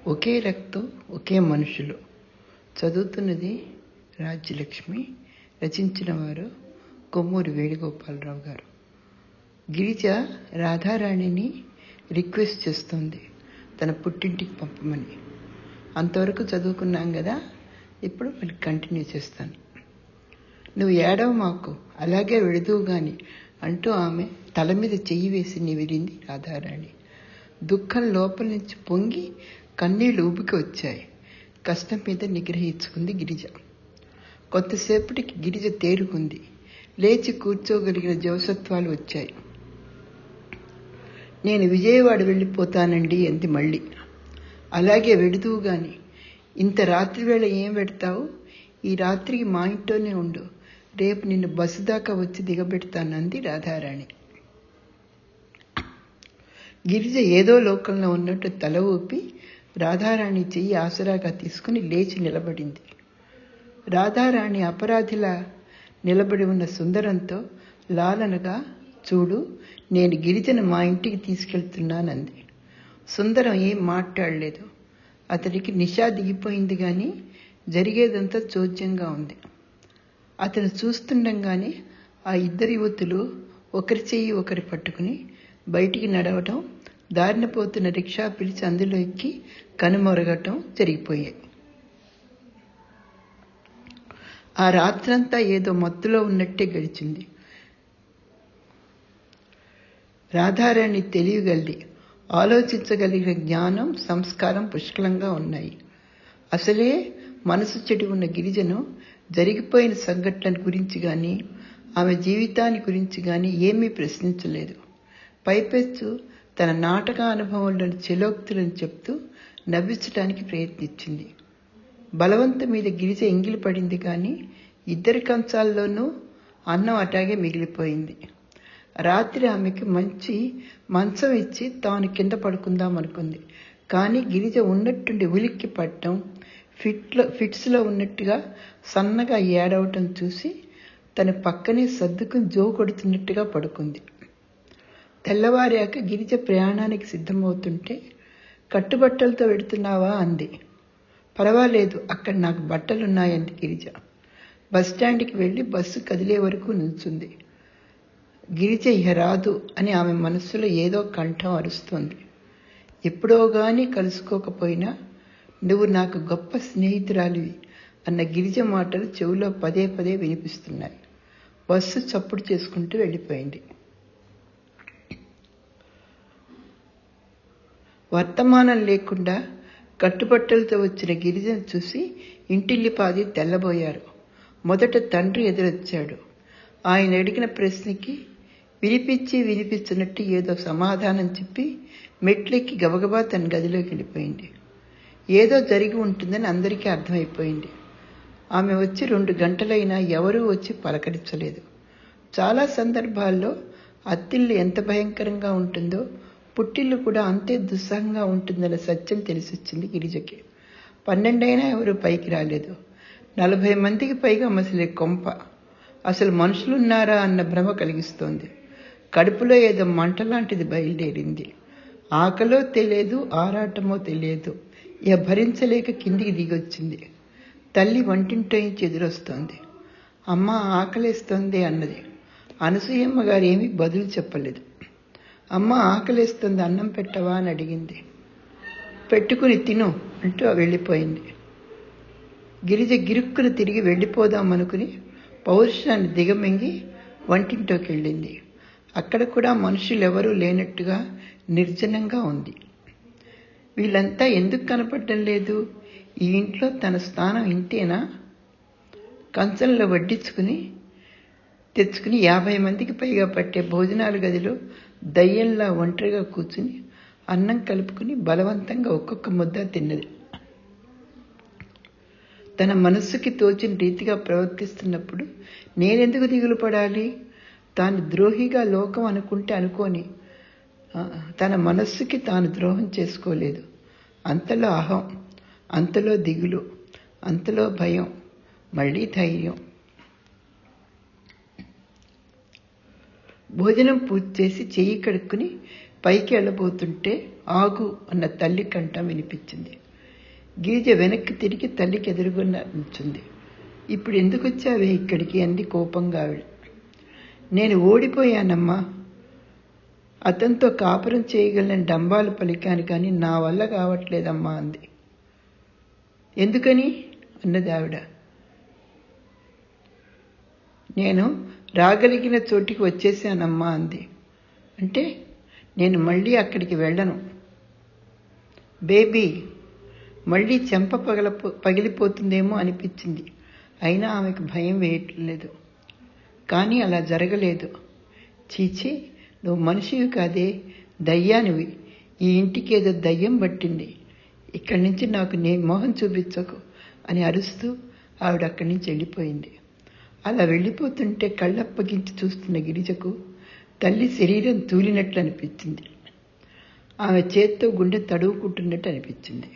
ఒకే రక్తం ఒకే మనుషులు. చదువుతున్నది రాజ్యలక్ష్మి. రచించిన వారు కొమ్మూరి వేణుగోపాలరావు గారు. గిరిజ రాధారాణిని రిక్వెస్ట్ చేస్తుంది తన పుట్టింటికి పంపమని. అంతవరకు చదువుకున్నాం కదా, ఇప్పుడు మళ్ళీ కంటిన్యూ చేస్తాను. నువ్వు ఏడవ మాకు, అలాగే వెళుదువు గాని అంటూ ఆమె తల మీద చెయ్యి వేసి నివిరింది రాధారాణి. దుఃఖం లోపల నుంచి పొంగి కన్నీళ్లు ఊపికి వచ్చాయి. కష్టం మీద నిగ్రహించుకుంది గిరిజ. కొంతసేపటికి గిరిజ తేరుకుంది. లేచి కూర్చోగలిగిన జవసత్వాలు వచ్చాయి. నేను విజయవాడ వెళ్ళిపోతానండి అంది మళ్ళీ. అలాగే వెడుదువు గాని, ఇంత రాత్రి వేళ ఏం పెడతావు? ఈ రాత్రికి మా ఇంట్లోనే ఉండు, రేపు నిన్ను బస్సు దాకా వచ్చి దిగబెడతానంది రాధారాణి. గిరిజ ఏదో లోకంలో ఉన్నట్టు తల ఊపి రాధారాణి చెయ్యి ఆసరాగా తీసుకుని లేచి నిలబడింది. రాధారాణి అపరాధిలా నిలబడి ఉన్న సుందరంతో లాలనగా, చూడు, నేను గిరిజను మా ఇంటికి తీసుకెళ్తున్నానంది. సుందరం ఏం మాట్లాడలేదు. అతడికి నిషా దిగిపోయింది కానీ జరిగేదంతా చోద్యంగా ఉంది. అతను చూస్తుండగానే ఆ ఇద్దరు యువతులు ఒకరి చెయ్యి ఒకరి పట్టుకుని బయటికి నడవటం, దారిన పోతున్న రిక్షా పిలిచి అందులో ఎక్కి కనుమొరగటం జరిగిపోయాయి. ఆ రాత్రంతా ఏదో మత్తులో ఉన్నట్టే గడిచింది. రాధారాణి తెలియగలిగి ఆలోచించగలిగిన జ్ఞానం, సంస్కారం పుష్కలంగా ఉన్నాయి. అసలే మనసు చెడి ఉన్న గిరిజను జరిగిపోయిన సంఘటనల గురించి కానీ ఆమె జీవితాన్ని గురించి కానీ ఏమీ ప్రశ్నించలేదు. పైపెచ్చు తన నాటక అనుభవంలోని చెలోక్తులను చెప్తూ నవ్వించడానికి ప్రయత్నించింది. బలవంతం మీద గిరిజ ఎంగిలి పడింది కానీ ఇద్దరి కంచాల్లోనూ అన్నం అటాగే మిగిలిపోయింది. రాత్రి ఆమెకి మంచి మంచం ఇచ్చి తాను కింద పడుకుందామనుకుంది. కానీ గిరిజ ఉన్నట్టుండి ఉలిక్కి పడటం, ఫిట్స్లో ఉన్నట్టుగా సన్నగా ఏడవటం చూసి తన పక్కనే సర్దుకుని జో కొడుతున్నట్టుగా పడుకుంది. తెల్లవారాక గిరిజ ప్రయాణానికి సిద్ధమవుతుంటే, కట్టుబట్టలతో వెడుతున్నావా అంది. పర్వాలేదు, అక్కడ నాకు బట్టలున్నాయంది గిరిజ. బస్టాండ్కి వెళ్ళి బస్సు కదిలే వరకు నిల్చుంది. గిరిజ ఇహ రాదు అని ఆమె మనస్సులో ఏదో కంఠం అరుస్తోంది. ఎప్పుడో గాని కలుసుకోకపోయినా నువ్వు నాకు గొప్ప స్నేహితురాలివి అన్న గిరిజ మాటలు చెవిలో పదే పదే వినిపిస్తున్నాయి. బస్సు చప్పుడు చేసుకుంటూ వెళ్ళిపోయింది. వర్తమానం లేకుండా కట్టుబట్టలతో వచ్చిన గిరిజను చూసి ఇంటిల్లిపాది తెల్లబోయారు. మొదట తండ్రి ఎదురొచ్చాడు. ఆయన అడిగిన ప్రశ్నకి వినిపించినట్టు ఏదో సమాధానం చెప్పి మెట్లెక్కి గబగబా తన గదిలోకి వెళ్ళిపోయింది. ఏదో జరిగి ఉంటుందని అందరికీ అర్థమైపోయింది. ఆమె వచ్చి 2 గంటలైనా ఎవరూ వచ్చి పలకరించలేదు. చాలా సందర్భాల్లో అత్తిల్లు ఎంత భయంకరంగా ఉంటుందో పుట్టిల్లు కూడా అంతే దుస్సహంగా ఉంటుందన్న సత్యం తెలిసొచ్చింది గిరిజకి. 12 అయినా ఎవరూ పైకి రాలేదు. 40 మందికి పైగా మసలే కొంప. అసలు మనుషులున్నారా అన్న భ్రమ కలిగిస్తోంది. కడుపులో ఏదో మంట లాంటిది బయలుదేరింది. ఆకలో తెలియదు, ఆరాటమో తెలియదు. ఇక భరించలేక కిందికి దిగొచ్చింది. తల్లి వంటింట్లో నుంచి ఎదురొస్తోంది. అమ్మ, ఆకలేస్తోంది అన్నది. అనసూయమ్మ గారు ఏమీ బదులు చెప్పలేదు. అమ్మ, ఆకలేస్తుంది, అన్నం పెట్టవా అని అడిగింది. పెట్టుకుని తిను అంటూ వెళ్ళిపోయింది. గిరిజ గిరుక్కును తిరిగి వెళ్ళిపోదామనుకుని పౌరుషాన్ని దిగమింగి వంటింట్లోకి వెళ్ళింది. అక్కడ కూడా మనుషులెవరూ లేనట్టుగా నిర్జనంగా ఉంది. వీళ్ళంతా ఎందుకు కనపడడం లేదు? ఈ ఇంట్లో తన స్థానం ఇంతేనా? కంచంలో వడ్డించుకుని తెచ్చుకుని 50 మందికి పైగా పట్టే భోజనాల గదిలో దయ్యంలా ఒంటరిగా కూర్చుని అన్నం కలుపుకుని బలవంతంగా ఒక్కొక్క ముద్ద తిన్నది. తన మనస్సుకి తోచిన రీతిగా ప్రవర్తిస్తున్నప్పుడు నేనెందుకు దిగులు పడాలి? తాను ద్రోహిగా లోకం అనుకుంటే అనుకోని తన మనస్సుకి తాను ద్రోహం చేసుకోలేదు. అంతలో అహం, అంతలో దిగులు, అంతలో భయం, మళ్ళీ ధైర్యం. భోజనం పూర్తి చేసి చెయ్యి కడుక్కుని పైకి వెళ్ళబోతుంటే ఆగు అన్న తల్లి కంఠం వినిపించింది. గిరిజ వెనక్కి తిరిగి తల్లికి ఎదురుగున్న నిల్చుంది. ఇప్పుడు ఎందుకు వచ్చావే ఇక్కడికి అంది కోపంగా ఆవిడ. నేను ఓడిపోయానమ్మా. అతనితో కాపురం చేయగలని డంబాలు పలికాను, కానీ నా వల్ల కావట్లేదమ్మా అంది. ఎందుకని అన్నది ఆవిడ. నేను రాగలిగిన చోటికి వచ్చేసానమ్మా అంది. అంటే నేను మళ్ళీ అక్కడికి వెళ్ళను బేబీ. మళ్ళీ చెంప పగిలిపోతుందేమో అనిపించింది. అయినా ఆమెకు భయం వేయట్లేదు. కానీ అలా జరగలేదు. చీచి, నువ్వు మనిషివి కాదే, దయ్యానివి. ఈ ఇంటికి ఏదో దయ్యం పట్టింది. ఇక్కడి నుంచి నాకు నీ మొహం చూపించకు అని అరుస్తూ ఆవిడ అక్కడి నుంచి వెళ్ళిపోయింది. అలా వెళ్ళిపోతుంటే కళ్ళప్పగించి చూస్తున్న గిరిజకు తల్లి శరీరం తూలినట్లు అనిపించింది. ఆమె చేత్తో గుండె తడువుకుంటున్నట్టు అనిపించింది.